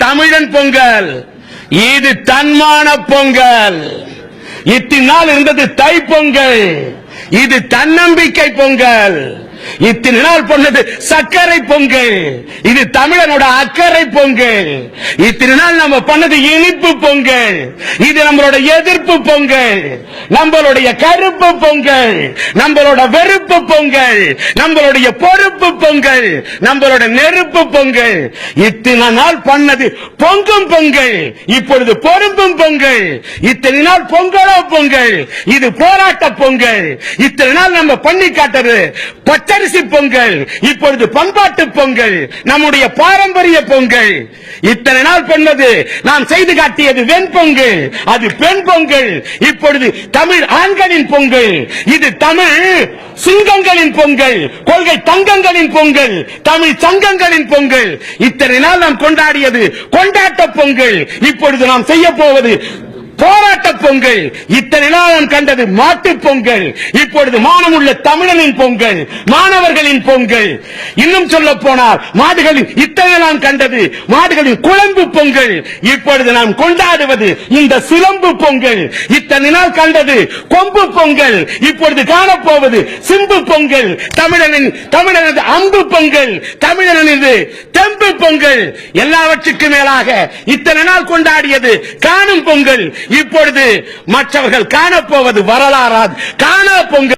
தமிழன் பொங்கல், இது தன்மான பொங்கல். இத்தனை நாள் இருந்தது தை பொங்கல், இது தன்னம்பிக்கை பொங்கல். இத்தனை நாள் பண்ணது சர்க்கரை பொங்கல், இது தமிழனோட அக்கறை பொங்கல். இத்தனை நாள் நம்ம பண்ணது இனிப்பு பொங்கல், இது நம்மளோட எதிர்ப்பு பொங்கல். நம்மளுடைய கருப்பு பொங்கல், நம்மளோட வெறுப்பு பொங்கல், நம்மளுடைய பொறுப்பு பொங்கல், நம்மளோட நெருப்பு பொங்கல். இத்தனை நாள் பண்ணது பொங்கும் பொங்கல், இப்பொழுது பொறுப்பும் பொங்கல். இத்தனை நாள் பொங்கலோ பொங்கல், இது போராட்ட பொங்கல். இத்தனை நாள் நம்ம பண்ணி காட்டது பச்சரிசி பொங்கல், இப்பொழுது பண்பாட்டு பொங்கல், நம்முடைய பாரம்பரிய பொங்கல். இத்தனை நாள் பண்ணது நாம் செய்து காட்டியது வெண்பொங்கல், அது பெண் பொங்கல். இப்பொழுது தமிழ் ஆண்களின் பொங்கல், இது தமிழ் சிங்கங்களின் பொங்கல், கொள்கை தங்கங்களின் பொங்கல், தமிழ் சங்கங்களின் பொங்கல். இத்தனை நாள் நாம் கொண்டாடியது கொண்டாட்ட பொங்கல், இப்பொழுது நாம் செய்ய போவது போராட்ட பொங்கல். இத்தனை நாள் நாம் கண்டது மாட்டு பொங்கல், இப்பொழுது மானமுள்ள தமிழனின் பொங்கல், மாணவர்களின் பொங்கல். இன்னும் சொல்ல போனால் மாடுகளின் இத்தனை நாம் கண்டது மாடுகளின் குழம்பு பொங்கல், இப்பொழுது நாம் கொண்டாடுவது இந்த சிலம்பு பொங்கல். இத்தனை நாள் கண்டது கொம்பு பொங்கல், இப்பொழுது காணப்போவது சிம்பு பொங்கல். தமிழனது அம்பு பொங்கல், தமிழனது தெம்பு பொங்கல். எல்லாவற்றுக்கும் மேலாக இத்தனை நாள் கொண்டாடியது காணும் பொங்கல், இப்பொழுது மற்றவர்கள் காணப்போவது வரலாறு காணா பொங்கல்.